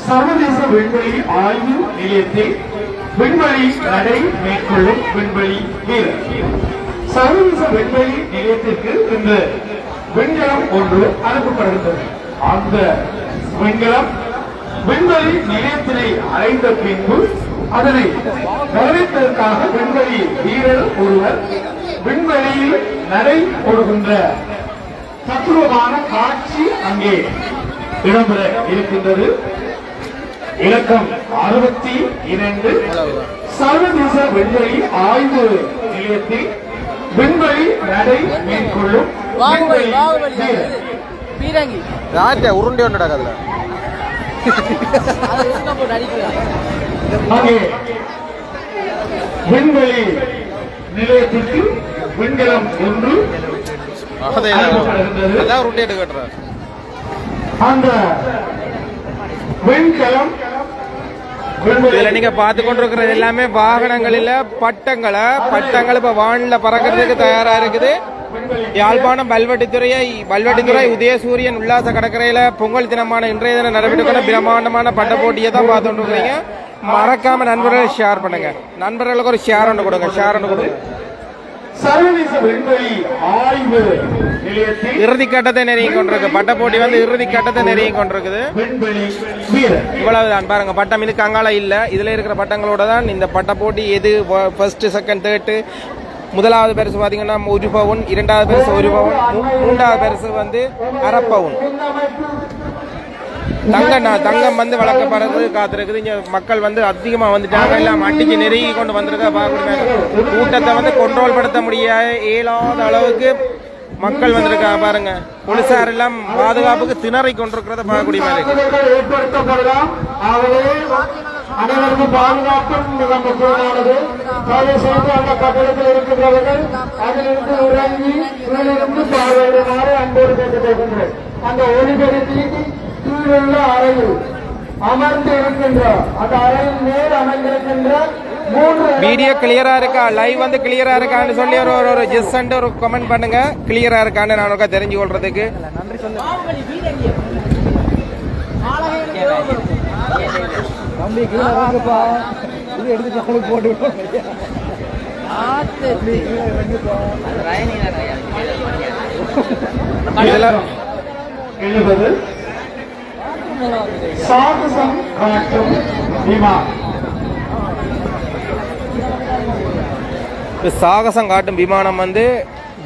சர்வதேச விண்வெளி ஆய்வு நிலையத்தில் விண்வெளி நடை மேற்கொள்ளும் விண்வெளி வீரர். சர்வதேச விண்வெளி நிலையத்திற்கு இன்று விண்கலம் ஒன்று அனுப்பப்படுகின்றது. அந்த விண்கலம் விண்வெளி நிலையத்தினை அடைந்த பின்பு அதனை வரவேற்பதற்காக விண்வெளி வீரர் ஒருவர் விண்வெளியில் நடை போடுகின்ற தத்துவமான காட்சி அங்கே இடம்பெற இருக்கின்றது. இலக்கம் 62 சர்வதேச விண்வெளி ஆய்வு நிலையத்தில் விண்வெளி நடை மேற்கொள்ளும் உருண்டை ஒன்று நடக்குதுல அங்கே விண்வெளி நிலையத்திற்கு விண்கலம் ஒன்று அந்த விண்கலம் இதுல நீங்க பார்த்து கொண்டிருக்கிறது எல்லாமே வாகனங்களில பட்டங்கள் இப்ப வான்ல பறக்கிறதுக்கு தயாரா இருக்குது. யாழ்ப்பாணம் வல்வெட்டித்துறை உதயசூரியன் உல்லாச கடற்கரையில பொங்கல் தினமான இன்றைய தினம் நடைபெற்ற பிரம்மாண்டமான பட்ட போட்டியை தான் பார்த்துட்டு இருக்கிறீங்க. மறக்காம நண்பர்கள் ஷேர் பண்ணுங்க. நண்பர்களுக்கு ஒரு ஷேர் ஒன்று கொடுங்க. சர்வதேச விண்வெளி ஆய்வு நிலையத்தில் இறுதி கட்டத்தை நெருங்கி கொண்டிருக்கு. பட்ட போட்டி வந்து இறுதி கட்டத்தை நெருங்கி கொண்டிருக்குது. இவ்வளவுதான் பாருங்க. பட்டம் இதுக்கு அங்கால இல்ல. இதுல இருக்கிற பட்டங்களோட தான் இந்த பட்ட போட்டி. எது ஃபர்ஸ்ட் செகண்ட் தேர்ட், முதலாவது பரிசு பாத்தீங்கன்னா 1 பவுன், இரண்டாவது பரிசு 1 பவுன், மூன்றாவது பரிசு வந்து அரை பவுன். தங்கம் வந்து வளர்க்கப்படுறது காத்திருக்குது. இங்க மக்கள் வந்து அதிகமா வந்துட்டாங்க. எல்லாம் அட்டிக்கு நெருங்கி கொண்டு வந்திருக்க பார்க்கக்கூடிய கூட்டத்தை வந்து கண்ட்ரோல் படுத்த முடியாத இயலாத அளவுக்கு மக்கள் வந்திருக்காங்க பாருங்க. போலீசார் எல்லாம் பாதுகாப்புக்கு திணறி கொண்டிருக்கிறத பார்க்கக்கூடிய மாதிரி அனைவருக்கும் பாதுகாப்பும் மிக முக்கியமானது. அந்த கட்டடத்தில் இருக்கின்றவர்கள் அதிலிருந்து இறங்கி கீழிருந்து பார்வையிடுமாறு அன்போடு கேட்டுக்கொள்கின்றோம். அந்த ஒளிபெருக்கி கீழுள்ள அறையில் அமர்ந்து இருக்கின்ற அந்த அறையின் மேல் அமைந்திருக்கின்ற வீடியோ கிளியரா இருக்கா, லைவ் வந்து கிளியரா இருக்கான்னு சொல்லி ஒரு ஜஸ்ட் ஒரு கமெண்ட் பண்ணுங்க. கிளியரா இருக்கான்னு நான் தெரிஞ்சு கொள்றதுக்கு நன்றி சொல்லுங்க. சாகசம் காட்டும் விமானம். சாகசம் காட்டும் விமானம் வந்து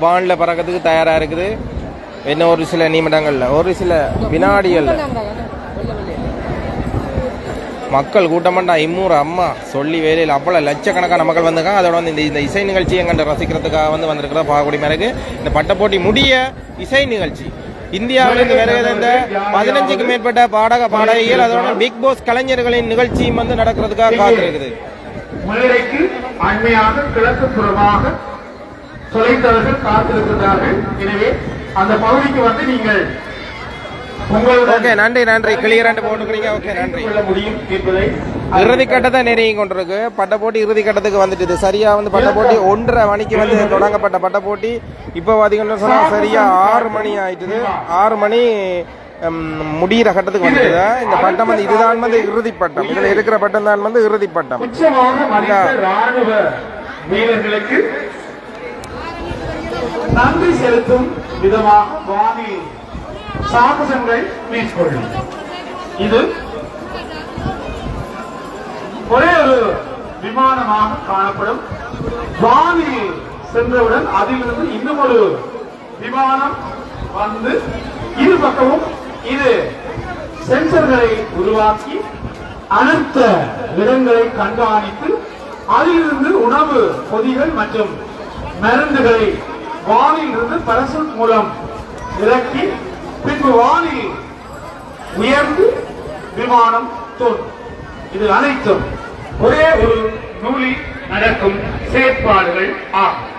வான்ல பறக்கிறதுக்கு தயாரா இருக்குது. இன்னும் ஒரு சில நிமிடங்கள்ல, ஒரு சில வினாடிகள்ல மக்கள் கூட்டமாண்டா இம்மூர் அம்மா சொல்லி வேலையில் அவ்வளோ லட்சக்கணக்கான மக்கள் வந்திருக்காங்க. அதோட வந்து இந்த இசை நிகழ்ச்சியை எங்கள்கிட்ட ரசிக்கிறதுக்காக வந்து வந்திருக்கிறத பார்க்கக்கூடிய மாதிரி இந்த பட்ட போட்டி முடிய இசை நிகழ்ச்சி இந்தியாவிலிருந்து வருகிற 15க்கு மேற்பட்ட பாடகிகள் அதோட பிக் பாஸ் கலைஞர்களின் நிகழ்ச்சியும் வந்து நடக்கிறதுக்காக காத்திருக்குது. மதுரைக்கு அண்மையாக கிழக்கு புறமாக தொலைத்தவர்கள் காத்திருக்கிறார்கள். எனவே அந்த பகுதிக்கு வந்து நீங்கள் ஓகே நன்றி கிளியர் போட்டுக்கிறீங்க. ஓகே நன்றி. இறுதி கட்டத்தை நெருங்கி கொண்டிருக்கு. பட்ட போட்டி இறுதி கட்டத்துக்கு வந்துட்டு சரியா வந்து பட்ட போட்டி 1:30 மணிக்கு வந்து தொடங்கப்பட்ட பட்ட போட்டி இப்போ பாத்தீங்கன்னா சொன்னா சரியா 6 மணி ஆயிட்டுது. 6 மணி முடிகிற கட்டத்துக்கு வந்துட்டு இந்த பட்டம் வந்து இதுதான் வந்து இறுதி பட்டம். இதுல இருக்கிற பட்டம் தான் வந்து இறுதி பட்டம். ராணுவ வீரர்களுக்கு நன்றி செலுத்தும் விதமாக வானில் சாகசங்கள் மேற்கொள்ளும். இது ஒரே ஒரு விமானமாக காணப்படும். வானில் சென்றவுடன் அதிலிருந்து இன்னும் ஒரு விமானம் வந்து இரு பக்கமும் இது சென்சர்களை உருவாக்கி அனைத்து இடங்களை கண்காணித்து அதிலிருந்து உணவு பொதிகள் மற்றும் மருந்துகளை வானில் இருந்து பரசூட் மூலம் இறக்கி பின்பு வானில் உயர்ந்து விமானம் தோன்றும். இது அனைத்தும் ஒரே ஒரு நூலில் நடக்கும் செயற்பாடுகள் ஆகும்.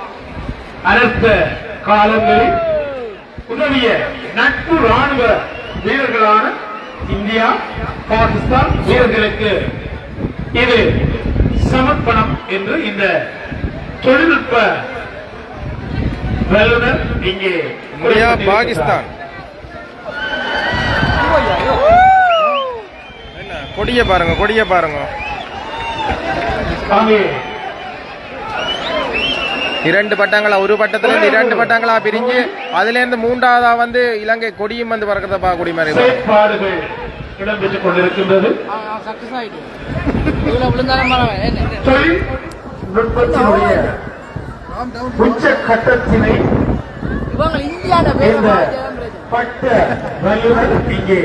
அனர்த்த காலங்களில் உதவிய நட்பு ராணுவ வீரர்களான இந்தியா, பாகிஸ்தான் வீரர்களுக்கு இது சமர்ப்பணம் என்று இந்த தொழில்நுட்ப வல்லுநர் இங்கே பாகிஸ்தான் கொடிய பாருங்க, கொடிய பாருங்க. அங்கே இரண்டு பட்டங்களா, ஒரு பட்டத்துல இருந்து இரண்டு பட்டங்களா பிரிஞ்சு அதுல இருந்து மூன்றாவதா வந்து இலங்கை கொடியும் வந்து பறக்கிறத பார்க்கக்கூடிய மாதிரி செயற்பாடுகள் இடம்பெற்றுக் கொண்டிருக்கின்றது. தொழில்நுட்பத்தினுடைய உச்சகட்டத்தினை இந்த பட்ட வல்லுநர் இங்கே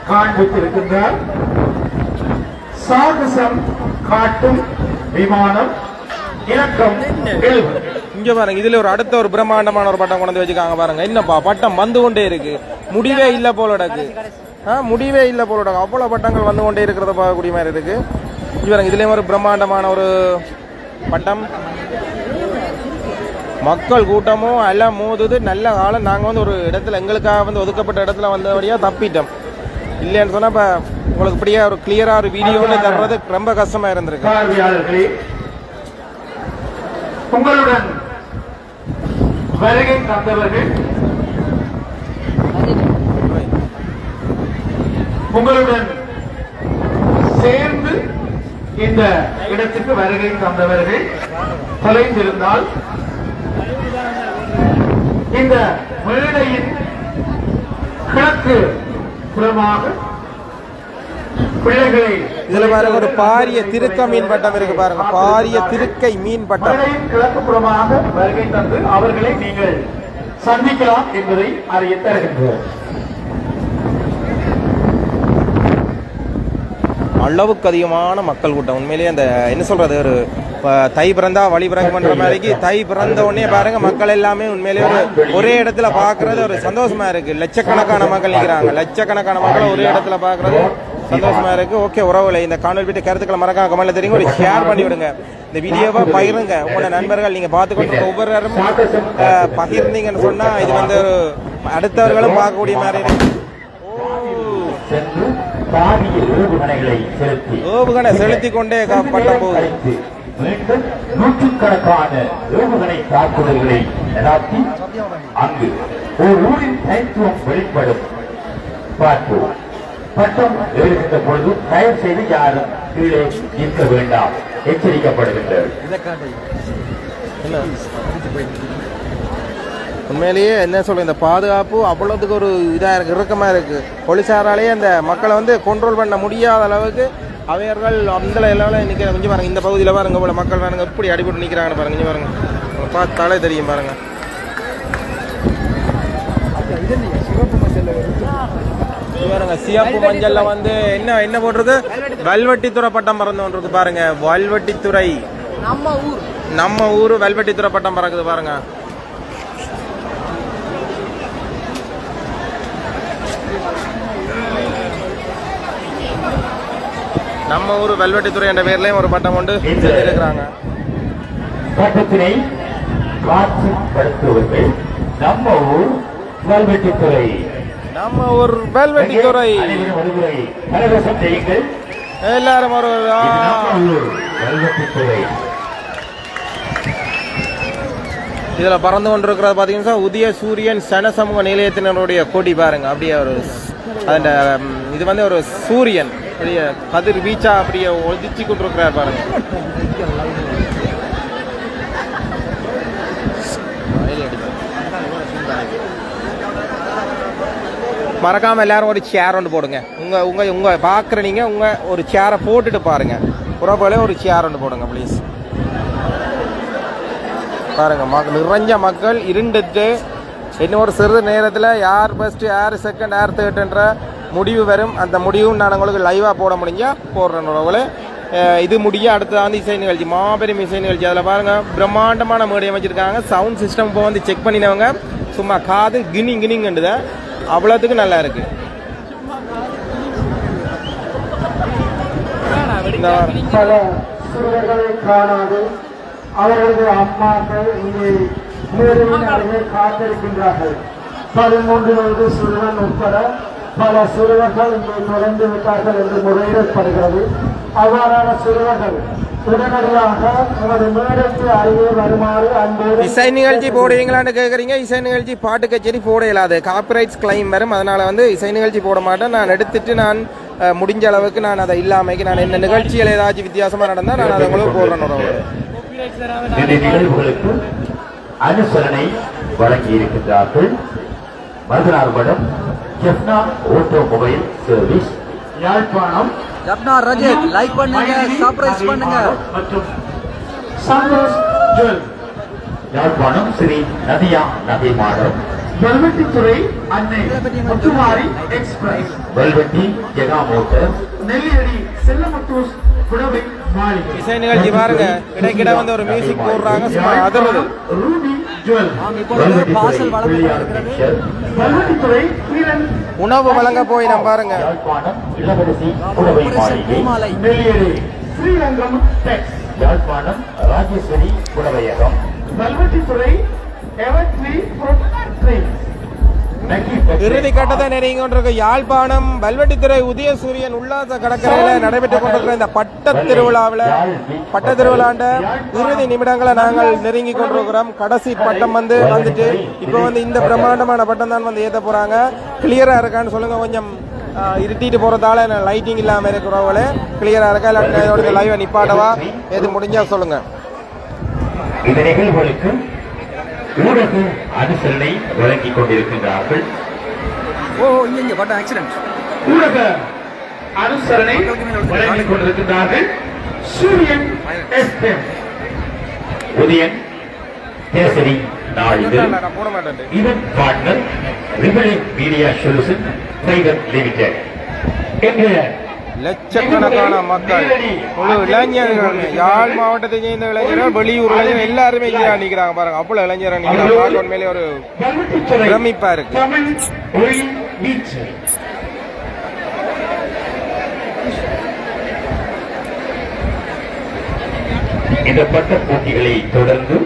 காண்பித்திருக்கின்றார். சாகசம் காட்டும் விமானம் இலக்கம் 70. இங்க பாருங்க, இதுல ஒரு அடுத்த ஒரு பிரம்மாண்டமான ஒரு பட்டம் கொண்டு வச்சுக்காங்க பாருங்க. என்னப்பா பட்டம் வந்து கொண்டே இருக்கு, முடிவே இல்ல போலடக்கு. முடிவே இல்ல போலடக்கு, அவ்வளவு பட்டங்கள் வந்து கொண்டே இருக்கிறத பார்க்கக்கூடிய மாதிரி இருக்கு. இங்க பாருங்க, இதுலயும் ஒரு பிரம்மாண்டமான ஒரு பட்டம். மக்கள் கூட்டமும் எல்லாம் மோதுது. நல்ல காலம் நாங்க வந்து ஒரு இடத்துல எங்களுக்காக வந்து ஒதுக்கப்பட்ட இடத்துல வந்தபடியா தப்பிட்டோம். இல்லைன்னு சொன்னா இப்ப உங்களுக்கு இப்படியே ஒரு கிளியரா ஒரு வீடியோன்னு தர்றது ரொம்ப கஷ்டமா இருந்திருக்கு. பார்வையாளர்களே, உங்களுடன் வருகை தந்தவர்கள் உங்களுடன் சேர்ந்து இந்த இடத்துக்கு வருகை தந்தவர்கள் தொலைந்திருந்தால் இந்த மேடையின் கிழக்கு புறமாக பிள்ளைகளை இதுல பாருங்க ஒரு பாரிய திருக்க மீன் பட்டம் இருக்கு பாருங்க, பாரிய திருக்கை மீன் பட்டம். கிழக்கு புறமாக வருகை தந்து அவர்களை நீங்கள் சந்திக்கலாம் என்பதை அறிய தருகின்றோம். அளவுக்கு அதிகமான மக்கள் கூட்டம். உண்மையிலேயே அந்த என்ன சொல்றது, ஒரு தை பிறந்தா வழி பிறகு பண்ற மாதிரிக்கு தை பிறந்த உடனே பாருங்க மக்கள் எல்லாமே உண்மையிலேயே ஒரே இடத்துல பாக்குறது ஒரு சந்தோஷமா இருக்கு. லட்சக்கணக்கான மக்கள் நிற்கிறாங்க, லட்சக்கணக்கான மக்கள் ஒரே இடத்துல பாக்குறது சந்தோஷமா இருக்கு. ஓகே உறவுகளை, இந்த காணொலி வீட்டு கருத்துக்களை மறக்காம கமெண்ட்ல தெரியுங்க, ஒரு ஷேர் பண்ணி விடுங்க. இந்த வீடியோவை பகிருங்க. உங்களோட நண்பர்கள் நீங்க பார்த்துக்கொண்டு ஒவ்வொருவரும் பகிர்ந்தீங்கன்னு சொன்னா இது வந்து அடுத்தவர்களும் பார்க்கக்கூடிய மாதிரி இருக்கு. ஏவுகணை செலுத்தி கொண்டே பட்டம் போகுது. நூற்றுக்கணக்கான ஏவுகணை தாக்குதல்களை நடாத்தி அங்கு ஒரு ஊரின் தனித்துவம் வெளிப்படும். பார்ப்போம். பட்டம் எழுகின்ற பொழுது தயவு செய்து யாரும் கீழே நிற்க வேண்டாம், எச்சரிக்கப்படுகின்றது. உண்மையிலேயே என்ன சொல்ற, இந்த பாதுகாப்பு அவ்வளவுக்கு ஒரு இதா இருக்கு, இறுக்கமா இருக்கு. போலீசாராலேயே அந்த மக்களை வந்து கண்ட்ரோல் பண்ண முடியாத அளவுக்கு அவர்கள் அந்த லெவலில் நிற்கிற. கொஞ்சம் பாருங்க, இந்த பகுதியில் பாருங்க போல மக்கள் பாருங்க எப்படி அடிபட்டு நிற்கிறாங்கன்னு பாருங்க. இங்கே பாருங்க, பார்த்தாலே தெரியும் பாருங்க. பாருங்க சிவப்பு மஞ்சள்ல வந்து என்ன என்ன போட்டிருக்கு, வல்வெட்டித்துறை பட்டம் பறந்து கொண்டிருக்கு பாருங்க. வல்வெட்டித்துறை நம்ம ஊரு வல்வெட்டித்துறை பட்டம் பறக்குது பாருங்க. நம்ம ஊர் வெல்வெட்டித்துறை என்ற பேர்லயும் ஒரு பட்டம் கொண்டு செஞ்சிருக்கிறாங்க. பட்டத்தினை காட்சிப்படுத்துவர்கள் நம்ம ஊர் வெல்வெட்டித்துறை. நம்ம ஊர் வெல்வெட்டித்துறை. எல்லாரும் ஒரு இதுல பறந்து கொண்டிருக்கிறது பாத்தீங்கன்னா உதய சூரியன் சனசமூக நிலையத்தினருடைய கொடி பாருங்க. அப்படியே ஒரு அந்த இது வந்து ஒரு சூரியன் அப்படியே கதிர் வீச்சா அப்படியே ஒதிச்சு கொண்டிருக்கிறார் பாருங்க. மறக்காம எல்லாரும் ஒரு சேர் ஒன்று போடுங்க. உங்க உங்க உங்க பாக்குற நீங்க உங்க ஒரு சேரை போட்டுட்டு பாருங்க. உறவுகளே ஒரு சேர் ஒன்று போடுங்க ப்ளீஸ். பாருங்க மக்கள் நிறைஞ்ச மக்கள் இருந்துட்டு இன்னும் ஒரு சிறிது நேரத்தில் யார் ஃபர்ஸ்ட் யார் செகண்ட் யார் தேர்ட்ன்ற முடிவு வரும். அந்த முடிவும் நான் உங்களுக்கு லைவாக போட முடிஞ்சா போடுறேன் உறவுகளே. இது முடிய அடுத்தது இசை நிகழ்ச்சி, மாபெரும் இசை நிகழ்ச்சி. அதில் பாருங்க பிரம்மாண்டமான மேடை வச்சிருக்காங்க. சவுண்ட் சிஸ்டம் இப்போ வந்து செக் பண்ணினவங்க சும்மா காது கினிங்கண்டுத அவ்வளோத்துக்கு நல்லா இருக்கு. பல சிறுவர்களை காணாது அவர்களது அம்மாக்கள் இங்கே மேடையின் அருகே காத்திருக்கின்றார்கள். 13 வயது சிறுவன் உட்பட பல சிறுவர்கள் இங்கே நுழைந்து விட்டார்கள் என்று முறையிடப்படுகிறது. அவ்வாறான சிறுவர்கள் உடனடியாக உங்களது மேடைக்கு அருகே வருமாறு அன்போடு. இசை நிகழ்ச்சி போடுவீங்களான்னு கேட்குறீங்க. இசை நிகழ்ச்சி பாட்டு கச்சேரி போட இயலாது, காப்பிரைட்ஸ் கிளைம் வரும். அதனால வந்து இசை நிகழ்ச்சி போட மாட்டேன். நான் எடுத்துட்டு நான் முடிஞ்ச அளவுக்கு நான் அதை இல்லாமைக்கு நான் இந்த நிகழ்ச்சிகள் ஏதாச்சும் வித்தியாசமாக நடந்தால் நான் அதை உங்களுக்கு போடுறேன் உறவுகளே. இந்த நிகழ்வுகளுக்கு அனுசரணை வழங்கி இருக்கின்றார்கள் மதுரார் மடம் Jaffna automobile service Yazhpanam. Jaffna Rajat like பண்ணுங்க, சப்ஸ்கிரைப் பண்ணுங்க. மற்றும் சந்தோஷ் ஜுவல் யாழ்ப்பாணம் ஸ்ரீ நதியா நதி மாடம். வெல்வெட்டித்துறை அன்னை முத்துமாரி எக்ஸ்பிரஸ் வெல்வெட்டி ஜெகா மோட்டர் நெல்லியடி செல்லமுத்தூஸ் புடவை மாளிகை. இசை நிகழ்ச்சி பாருங்க, கிடைக்கிட வந்து ஒரு மியூசிக் போடுறாங்க, சும்மா அதிர்வது. ரூபி ஜுவல் பார்சல் வழங்கப்படுகிறது. வெல்வெட்டித்துறை கீரன் உணவு வழங்க போய் நான் பாருங்க. யாழ்ப்பாணம் இளவரசி புடவை மாளிகை. நெல்லியடி ஸ்ரீரங்கம் டெக்ஸ் யாழ்ப்பாணம் ராஜேஸ்வரி புடவையகம். Valvettithurai Evertree fruit tree. இறுதி கட்டத்தை நெருங்கி கொண்டிருக்க யாழ்ப்பாணம் வல்வெட்டித்துறை உதயசூரியன் உல்லாச கடற்கரையில் நடைபெற்றுக் கொண்டிருக்கிற இந்த பட்ட திருவிழாண்ட இறுதி நிமிடங்களை நாங்கள் நெருங்கி கொண்டிருக்கிறோம். கடைசி பட்டம் வந்துட்டு இப்போ இந்த பிரம்மாண்டமான பட்டம் தான் ஏற்ற போறாங்க. கிளியரா இருக்கான்னு சொல்லுங்க. கொஞ்சம் இருட்டிட்டு போறதால லைட்டிங் இல்லாம இருக்கிறவங்களே கிளியரா இருக்கா இல்லாட்டி லைவ் நிப்பாட்டவா எது முடிஞ்சா சொல்லுங்க. இந்த நிகழ்வுகளுக்கு ஊடக அனுசரணை வழங்கிக் கொண்டிருக்கின்றார்கள். இங்க பட்ட ஆக்சிடென்ட். ஊடக அனுசரணை வழங்கிக் கொண்டிருக்கின்றார்கள். சூரியன் எஸ்எம் உதயன் கேசரி நாயுடு. இதன் partner rippling media solution private limited. லட்சக்கணக்கான மக்கள், முழு இளைஞர்கள், யாழ் மாவட்டத்தை சேர்ந்த இளைஞர்கள், வெளியூர் இளைஞர்கள் எல்லாருமே இங்கே நிற்கிறாங்க பாருங்க. அவ்வளவு இளைஞர்கள் நிற்கிறாங்க. உண்மையிலே ஒரு பிரமிப்பா இருக்கு. இந்த பட்ட போட்டிகளை தொடர்ந்து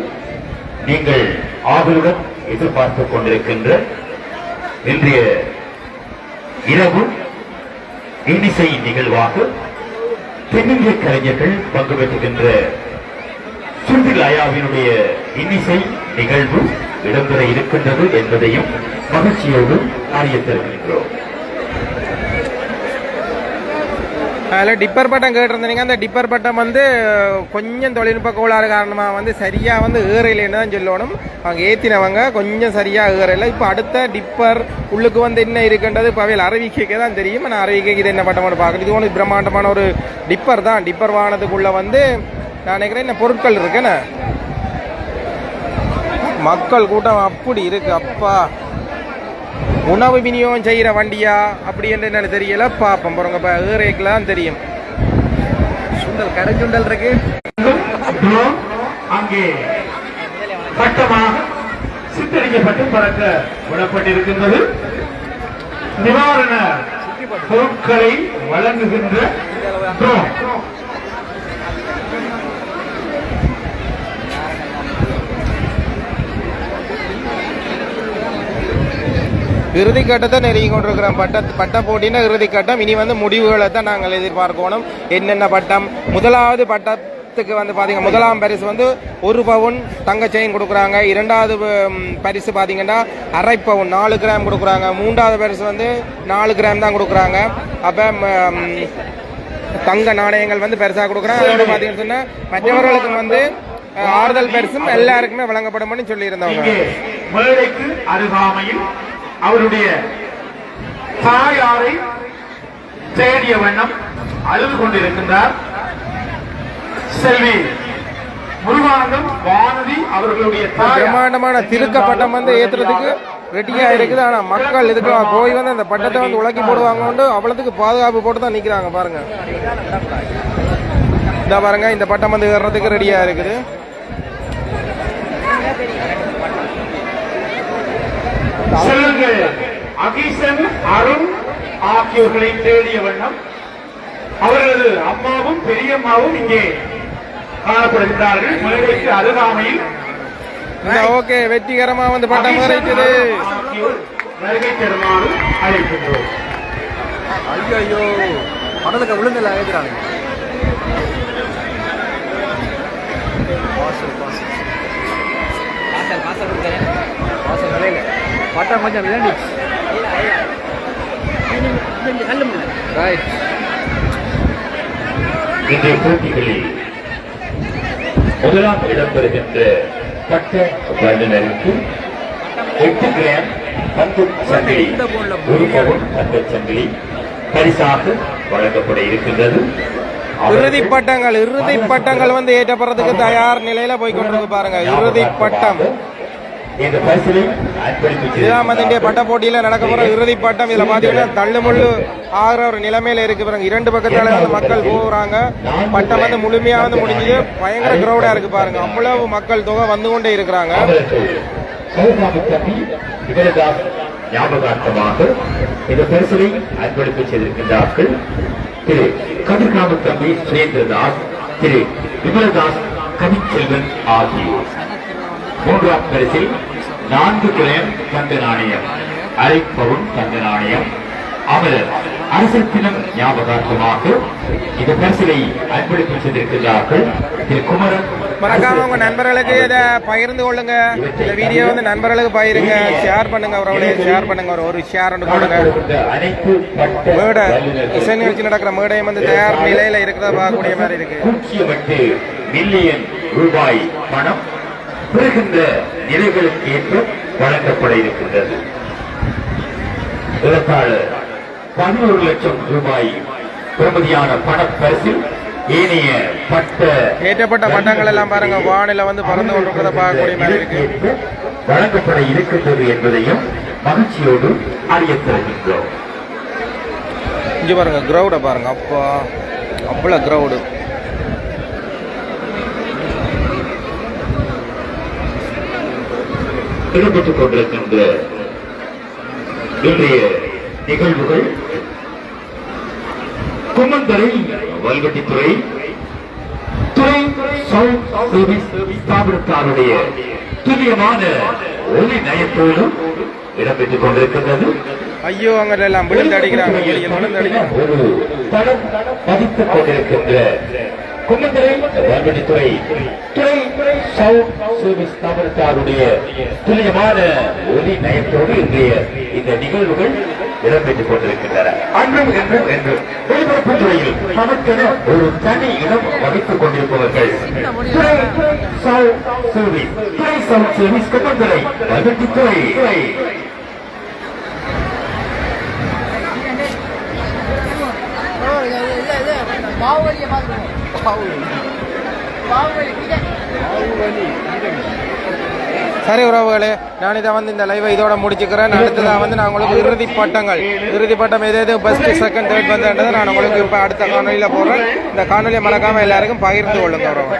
நீங்கள் ஆவலுடன் எதிர்பார்த்துக் கொண்டிருக்கின்ற இன்றைய இரவு இன்னிசை நிகழ்வாக தென்னிந்திய கலைஞர்கள் பங்கு பெற்றுகின்ற சுருதிலாயாவினுடைய இன்னிசை நிகழ்வு இடம்பெற இருக்கின்றது என்பதையும் மகிழ்ச்சியோடு அறியத்திருக்கின்றோம். அதில் டிப்பர் பட்டம் கேட்டிருந்தீங்க. அந்த டிப்பர் பட்டம் கொஞ்சம் தொழில்நுட்ப கோளாறு காரணமாக சரியாக ஏறையிலேன்னு தான் சொல்லணும். அவங்க ஏற்றினவங்க கொஞ்சம் சரியாக ஏறையில். இப்போ அடுத்த டிப்பர் உள்ளுக்கு என்ன இருக்குன்றது இப்போ அவையில் அறிவிக்கைக்கு தான் தெரியும். நான் அறிவிக்கைக்கு இது என்ன பட்டமோடு பார்க்குறது. இது ஒன்று பிரம்மாண்டமான ஒரு டிப்பர் தான். டிப்பர் வாகனத்துக்குள்ளே நான் நினைக்கிறேன் என்ன பொருட்கள் இருக்குன்னு மக்கள் கூட்டம் அப்படி இருக்கு. அப்பா, உணவு விநியோகம் செய்கிற வண்டியா அப்படி என்று என்ன தெரியல. பார்ப்போம் பாருங்க. இப்போ ஏறைக்குலாம் தெரியும். சுண்டல் கடை சுண்டல் இருக்கு. அங்கே பட்டமாக சித்தரிக்கப்பட்டு பறக்க விடப்பட்டிருக்கின்றது. நிவாரண பொருட்களை வழங்குகின்ற இறுதிக்கட்டத்தை நெருங்கி கொண்டிருக்கிறோம். பட்ட போட்டினா இறுதிக்கட்டம். இனி முடிவுகளை தான் நாங்கள் எதிர்பார்க்கணும். என்னென்ன பட்டம். முதலாவது பட்டத்துக்கு பார்த்தீங்க, முதலாம் பரிசு 1 பவுன் தங்க செயின் கொடுக்குறாங்க. இரண்டாவது பரிசு பார்த்தீங்கன்னா அரை பவுன் 4 கிராம் கொடுக்குறாங்க. மூன்றாவது பரிசு 4 கிராம் தான் கொடுக்குறாங்க. அப்போ தங்க நாணயங்கள் பெருசாக கொடுக்குறாங்க. அதோட பார்த்தீங்கன்னு சொன்னால் மற்றவர்களுக்கு ஆறுதல் பரிசும் எல்லாருக்குமே வழங்கப்படும் சொல்லியிருந்தவங்க. மேடைக்கு அருகாமையில் அவருடைய தாயாரை தேடிய வண்ணம் அழுது கொண்டிருக்கின்றார் செல்வி முருகானந்தம் வானதி அவர்களுடைய பிரம்மாண்டமான திருக்க பட்டம் ஏற்றுறதுக்கு ரெடியா இருக்குது. ஆனா மக்கள் இதுக்கு போய் அந்த பட்டத்தை உலக்கி போடுவாங்க. அவ்வளவுக்கு பாதுகாப்பு போட்டு தான் நிக்கிறாங்க பாருங்க. இந்த பாருங்க, இந்த பட்டம் ஏறுறதுக்கு ரெடியா இருக்குது. செல்வங்கள் அகிசன் அருண் ஆகியோர்களை தேடிய வண்ணம் அவர்களது அம்மாவும் பெரியம்மாவும் இங்கே காணப்படுகிறார்கள். மேடைக்கு அருகாமையில் ஓகே, வெற்றிகரமா பட்டம் ஏறிட்டது. வருகை தருமாறு அழைக்கின்றோம். ஐயோ, படத்துக்கு விழுந்தல ஆயிடுறாங்க. பட்டம் கொஞ்சம் விளையாண்டு ரைட் இன்றைய போட்டிகளில் முதலாம் இடம்பெறுகின்ற பட்ட வல்லுநருக்கு 8 கிராம் பந்து சங்கிலி 1 பவுன் தங்க சங்கிலி பரிசாக வழங்கப்பட இருக்கின்றது. இறுதி பட்டங்கள் வந்து ஏற்றப்படுறதுக்கு தயார் நிலையில போய் கொண்டிருக்கு பாருங்க. இறுதி பட்டம் இந்த பரிசிலை அர்ப்பணிப்பு இதான் வந்து இந்திய பட்ட போட்டியில நடக்க போற இறுதி பட்டம். இதுல பாத்தீங்கன்னா தள்ளுமுள்ளு ஆகிற ஒரு நிலைமையில இருக்கு பாருங்க. 2 பக்கத்தால வந்து மக்கள் போறாங்க. பட்டம் வந்து முழுமையா வந்து முடிஞ்சது. பயங்கர கிரௌடா இருக்கு பாருங்க. அவ்வளவு மக்கள் தொகை வந்து கொண்டே இருக்கிறாங்க. ஞாபகார்த்தமாக இந்த பரிசிலை அர்ப்பணிப்பு செய்திருக்கின்றார்கள் திரு கதிர்காம தம்பி சுரேந்திரதாஸ், திரு விமலதாஸ் கவிச்செல்வன் ஆகியோர். மூன்றாம் பரிசில் 4 கிராம் தங்க நாணயம், அரை பவுன் தங்க நாணயம். அமரர் அரசர் தினம் ஞாபகார்த்தமாக இந்த பரிசிலை அர்ப்பணிப்பு செய்திருக்கிறார்கள் திரு குமரன். மறக்காம உங்க நண்பர்களுக்கு இதை பகிர்ந்து கொள்ளுங்க. இந்த வீடியோ வந்து நண்பர்களுக்கு பகிருங்க, ஷேர் பண்ணுங்க. அவர்களே ஷேர் பண்ணுங்க. ஒரு ஷேர் ஒன்று போடுங்க. மேடை இசை நிகழ்ச்சி நடக்கிற மேடையும் வந்து தயார் நிலையில இருக்கிறத பார்க்கக்கூடிய மாதிரி இருக்கு. 108 மில்லியன் ரூபாய் பணம் பெறுகின்ற நிலைகளுக்கு ஏற்ப வழங்கப்பட இருக்கின்றது. எழுத்தாளர் 11 லட்சம் ரூபாய் பெறுமதியான பணப்பரிசில் ஏனைய ஏற்றப்பட்ட பட்டங்கள் எல்லாம் பாருங்க வானில வந்து பறந்து கொண்டிருக்கிறத பார்க்கக்கூடிய மாதிரி இருக்கு. வழங்கப்பட இருக்கின்றது என்பதையும் மகிழ்ச்சியோடு அறிய தருகின்றோம். இங்க பாருங்க கிரௌட பாருங்க. அப்பா அவ்வளவு கிரௌடு. இடம்பெற்றுக் கொண்டிருக்கின்ற இன்றைய நிகழ்வுகள் கும்மந்தரை வல்வெட்டித்துறை துறை ஸ்தாபனத்தாருடைய துல்லியமான ஒலி நயத்தோடு இடம்பெற்றுக் கொண்டிருக்கின்றது. ஐயோ அங்க எல்லாம் விழுந்து அடிக்கிறாங்க. ஒரு தடம் பதித்துக் கொண்டிருக்கின்ற கும்மந்தரை வல்வெட்டித்துறை துறை ஸ்தாபனத்தாருடைய துல்லியமான ஒலி நயத்தோடு இன்றைய இந்த நிகழ்வுகள் இடம்பெற்றுக் கொண்டிருக்கின்றன. அன்றும் என்றும் என்று ஒலிபரப்புத் துறையில் நமக்கென ஒரு தனி இடம் வகித்துக் கொண்டிருப்பவர்கள் துறை சவுண்ட் சர்வீஸ் கும்மந்தரை வல்வெட்டித்துறை. சரி உறவுகளே, நான் இதை வந்து இந்த லைவை இதோட முடிச்சுக்கிறேன். அடுத்ததாக வந்து நான் உங்களுக்கு இறுதி பட்டம் எது ஃபர்ஸ்ட் செகண்ட் தேர்ட் வந்துன்றதை நான் உங்களுக்கு இப்போ அடுத்த காணொலியில் போடுறேன். இந்த காணொலியை மறக்காமல் எல்லாருக்கும் பகிர்ந்து கொள்ளுங்க உறவு.